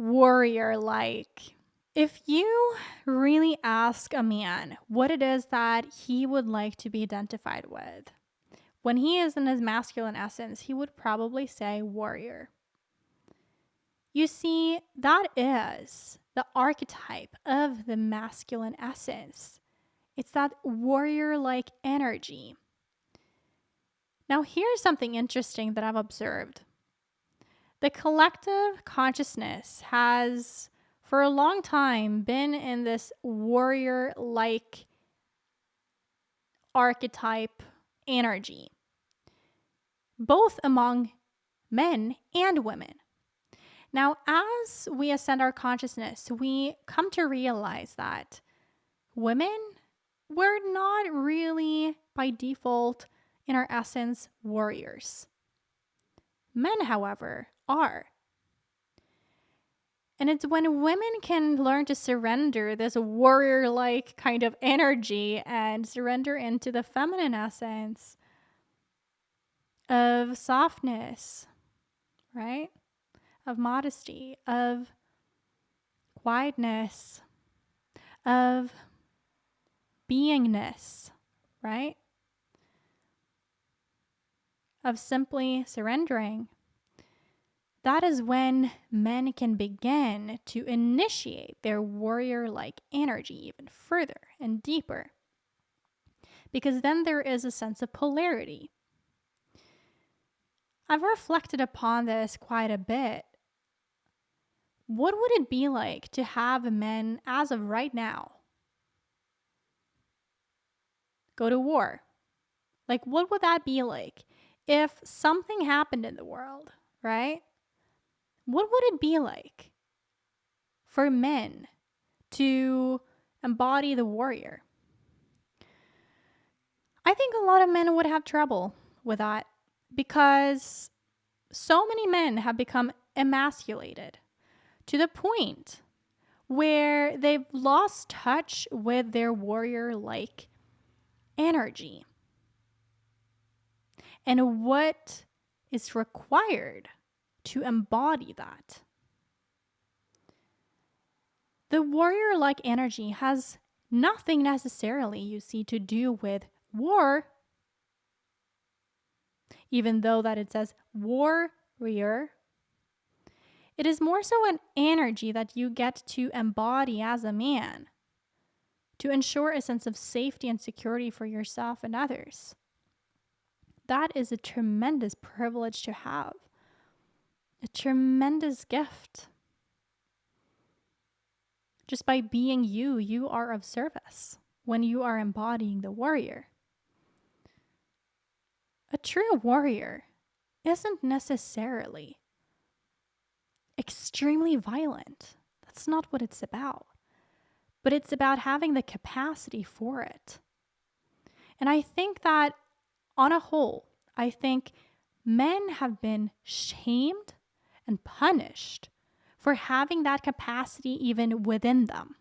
warrior like. If you really ask a man what it is that he would like to be identified with, when he is in his masculine essence, he would probably say warrior. You see, that is the archetype of the masculine essence. It's that warrior like energy. Now, here's something interesting that I've observed. The collective consciousness has, for a long time, been in this warrior like archetype energy, both among men and women. Now, as we ascend our consciousness, we come to realize that women, we're not really by default, in our essence, warriors. Men, however, are. And it's when women can learn to surrender this warrior like kind of energy and surrender into the feminine essence of softness, right? Of modesty, of quietness, of beingness, right? Of simply surrendering. That is when men can begin to initiate their warrior like energy even further and deeper. Because then there is a sense of polarity. I've reflected upon this quite a bit. What would it be like to have men, as of right now, go to war? Like, what would that be like if something happened in the world, right? What would it be like for men to embody the warrior? I think a lot of men would have trouble with that because so many men have become emasculated to the point where they've lost touch with their warrior like energy and what is required to embody that. The warrior like energy has nothing necessarily, you see, to do with war, even though that it says warrior. It is more so an energy that you get to embody as a man to ensure a sense of safety and security for yourself and others. That is a tremendous privilege to have, a tremendous gift. Just by being you, you are of service when you are embodying the warrior. A true warrior isn't necessarily extremely violent. That's not what it's about. But it's about having the capacity for it. And I think that on a whole, I think men have been shamed and punished for having that capacity even within them.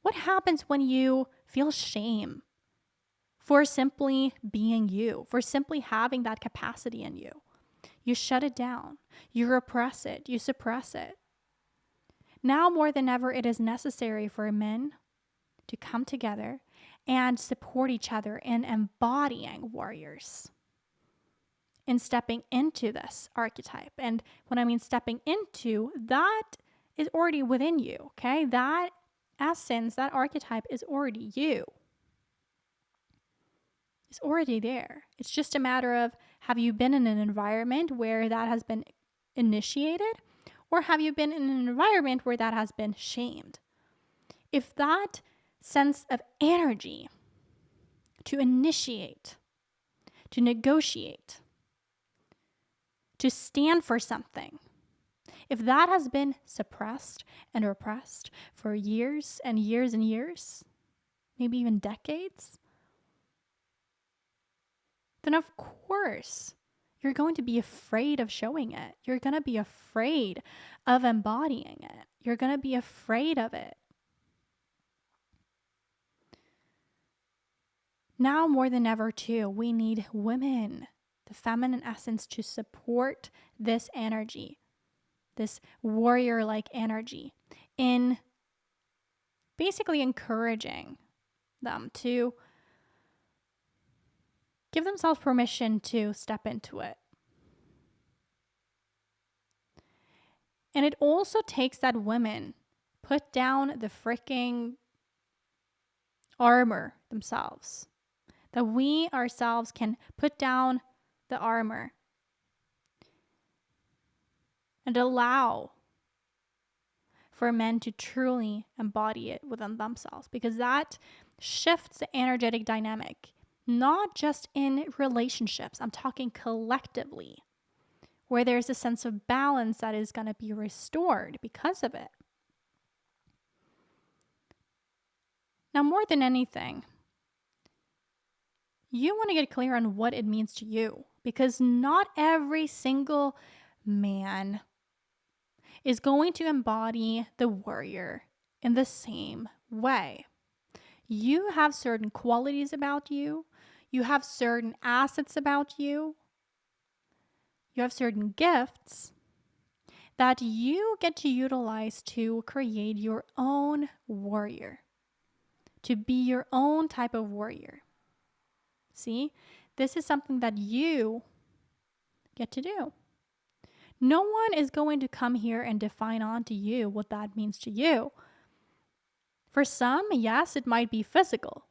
What happens when you feel shame for simply being you, for simply having that capacity in you? You shut it down, you repress it, you suppress it. Now more than ever, it is necessary for men to come together and support each other in embodying warriors, in stepping into this archetype. And when I mean stepping into, that is already within you, okay? That essence, that archetype is already you. It's already there. It's just a matter of, have you been in an environment where that has been initiated, or have you been in an environment where that has been shamed? If that sense of energy to initiate, to negotiate, to stand for something, if that has been suppressed and repressed for years and years and years, maybe even decades, then of course you're going to be afraid of showing it. You're going to be afraid of embodying it. You're going to be afraid of it. Now more than ever, too, we need women, the feminine essence, to support this energy, this warrior-like energy, in basically encouraging them to give themselves permission to step into it. And it also takes that women put down the freaking armor themselves. That we ourselves can put down the armor and allow for men to truly embody it within themselves, because that shifts the energetic dynamic, not just in relationships. I'm talking collectively, where there's a sense of balance that is going to be restored because of it. Now, more than anything, you want to get clear on what it means to you, because not every single man is going to embody the warrior in the same way. You have certain qualities about you. You have certain assets about you. You have certain gifts that you get to utilize to create your own warrior, to be your own type of warrior. See, this is something that you get to do. No one is going to come here and define onto you what that means to you. For some, yes, it might be physical.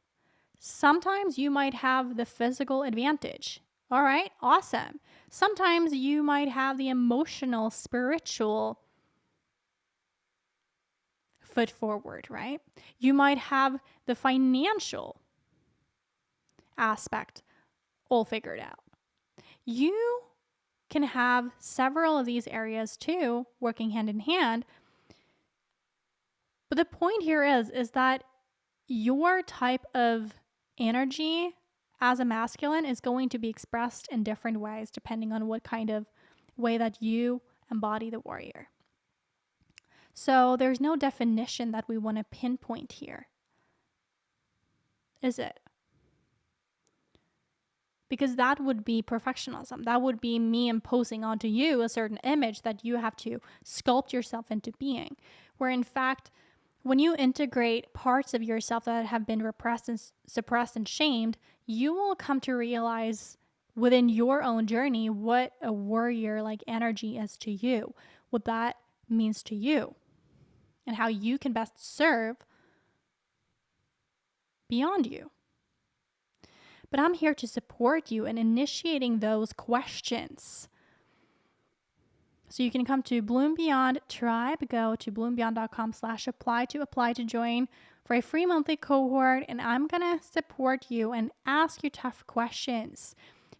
Sometimes you might have the physical advantage. All right, awesome. Sometimes you might have the emotional, spiritual foot forward, right? You might have the financial aspect all figured out. You can have several of these areas too, working hand in hand. But the point here is that your type of energy as a masculine is going to be expressed in different ways depending on what kind of way that you embody the warrior. So there's no definition that we want to pinpoint here, is it? Because that would be perfectionism. That would be me imposing onto you a certain image that you have to sculpt yourself into being. Where in fact, when you integrate parts of yourself that have been repressed and suppressed and shamed, you will come to realize within your own journey what a warrior-like energy is to you, what that means to you, and how you can best serve beyond you. But I'm here to support you in initiating those questions. So you can come to Bloom Beyond Tribe, go to bloombeyond.com/apply to apply to join for a free monthly cohort. And I'm going to support you and ask you tough questions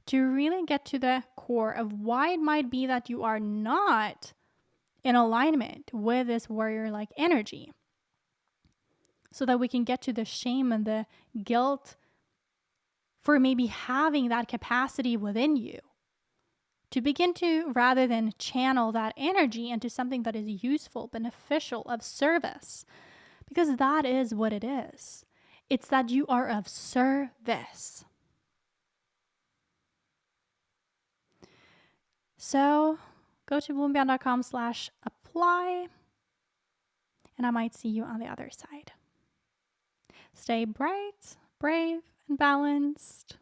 to really get to the core of why it might be that you are not in alignment with this warrior-like energy, so that we can get to the shame and the guilt for maybe having that capacity within you to begin to, rather than channel that energy into something that is useful, beneficial, of service. Because that is what it is. It's that you are of service. So go to bloombeyond.com/apply, and I might see you on the other side. Stay bright, brave, and balanced.